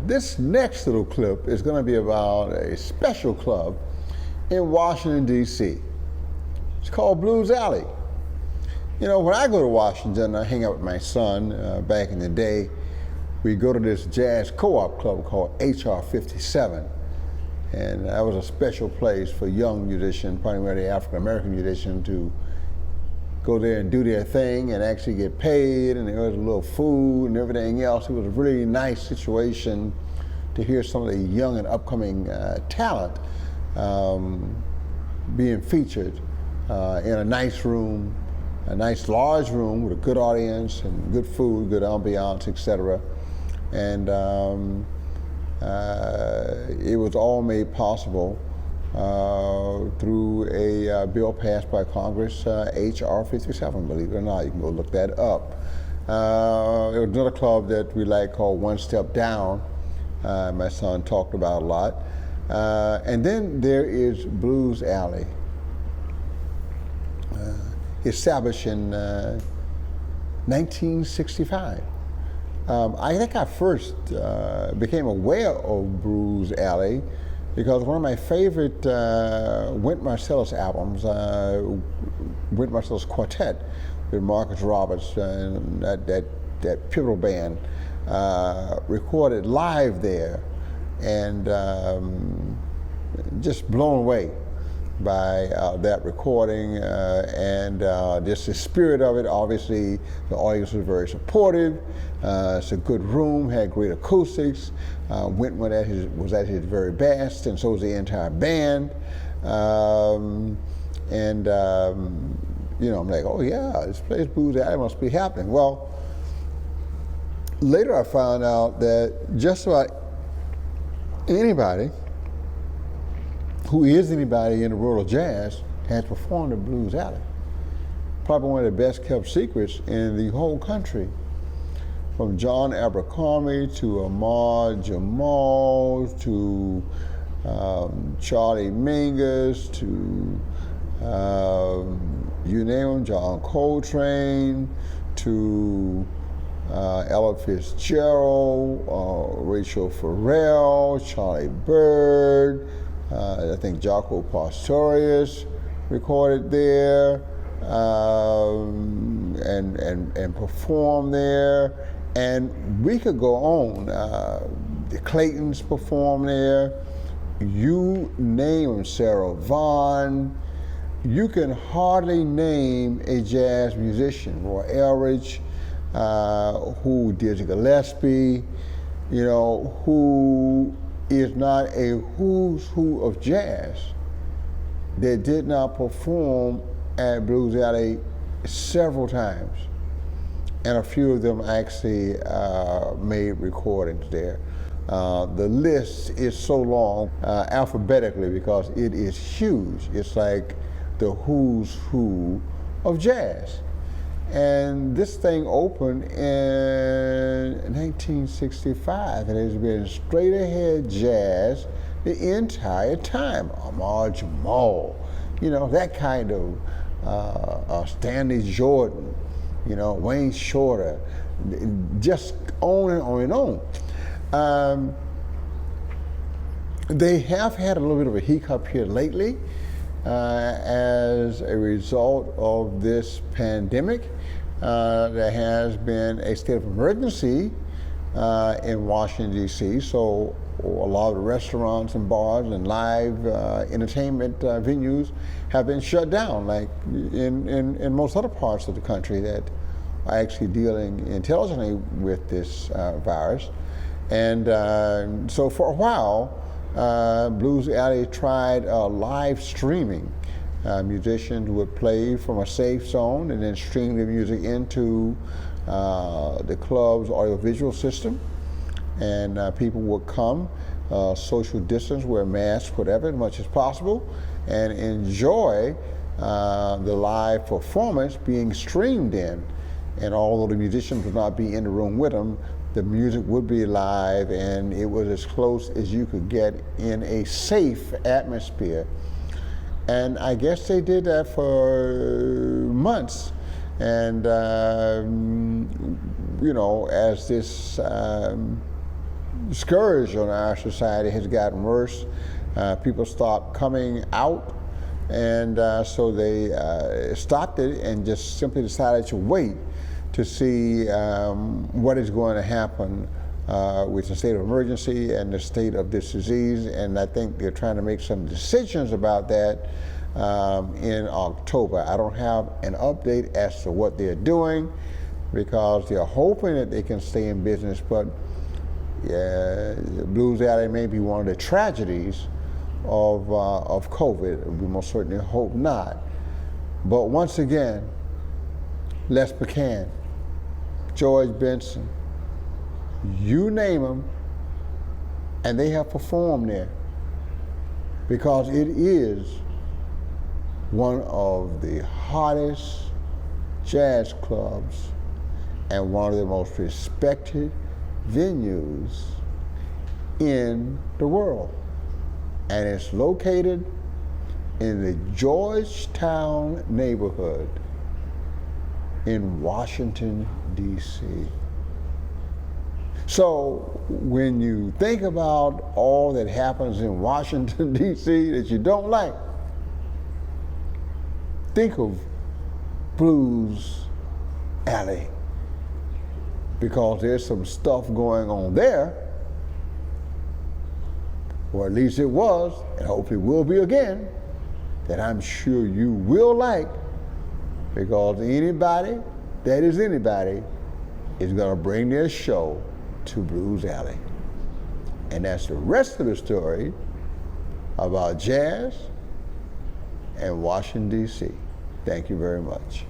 This next little clip is going to be about a special club in Washington, D.C. It's called Blues Alley. You know, when I go to Washington, I hang out with my son. Back in the day, we go to this jazz co-op club called HR 57. And that was a special place for young musicians, primarily African-American musicians, to go there and do their thing and actually get paid, and there was a little food and everything else. It was a really nice situation to hear some of the young and upcoming talent being featured in a nice room, a nice large room with a good audience and good food, good ambiance, etc. And it was all made possible through a bill passed by Congress, HR 57, believe it or not. You can go look that up. There was another club that we like called One Step Down. My son talked about a lot. And then there is Blues Alley, established in 1965. I think I first became aware of Blues Alley because one of my favorite Wynton Marsalis albums, Wynton Marsalis Quartet with Marcus Roberts and that pivotal band, recorded live there, and just blown away by that recording and just the spirit of it. Obviously, the audience was very supportive. It's a good room, had great acoustics. Wynton was at his very best, and so was the entire band. You know, I'm like, oh yeah, this place Blues Alley must be happening. Well, later I found out that just about anybody who is anybody in the world of jazz has performed at Blues Alley. Probably one of the best kept secrets in the whole country. From John Abercrombie to Ahmad Jamal to Charlie Mingus to you name them, John Coltrane to Ella Fitzgerald, Rachel Farrell, Charlie Bird, I think Jaco Pastorius recorded there and performed there. And we could go on. The Claytons performed there. You name them, Sarah Vaughan. You can hardly name a jazz musician, Roy Eldridge, who Dizzy Gillespie, you know, who is not a who's who of jazz that did not perform at Blues Alley several times. And a few of them actually made recordings there. The list is so long alphabetically because it is huge. It's like the who's who of jazz. And this thing opened in 1965, and it's been straight ahead jazz the entire time. Ahmad Jamal, you know, that kind of Stanley Jordan, you know, Wayne Shorter, just on and on and on. They have had a little bit of a hiccup here lately as a result of this pandemic. There has been a state of emergency in Washington, D.C., so a lot of the restaurants and bars and live entertainment venues have been shut down, like in most other parts of the country that are actually dealing intelligently with this virus. And so for a while, Blues Alley tried live streaming. Musicians would play from a safe zone and then stream the music into the club's audiovisual system. And people would come, social distance, wear masks, whatever, as much as possible, and enjoy the live performance being streamed in. And although the musicians would not be in the room with them, the music would be live, and it was as close as you could get in a safe atmosphere. And I guess they did that for months. And, you know, as this scourge on our society has gotten worse. People start coming out, and so they stopped it and just simply decided to wait to see what is going to happen with the state of emergency and the state of this disease. And I think they're trying to make some decisions about that in October. I don't have an update as to what they're doing because they're hoping that they can stay in business, but Blues Alley may be one of the tragedies of COVID. We most certainly hope not. But once again, Les McCann, George Benson, you name them, and they have performed there because it is one of the hottest jazz clubs and one of the most respected venues in the world. And it's located in the Georgetown neighborhood in Washington, D.C. So when you think about all that happens in Washington, D.C. that you don't like, think of Blues Alley, because there's some stuff going on there, or at least it was, and hopefully will be again, that I'm sure you will like, because anybody that is anybody is going to bring their show to Blues Alley. And that's the rest of the story about jazz and Washington, D.C. Thank you very much.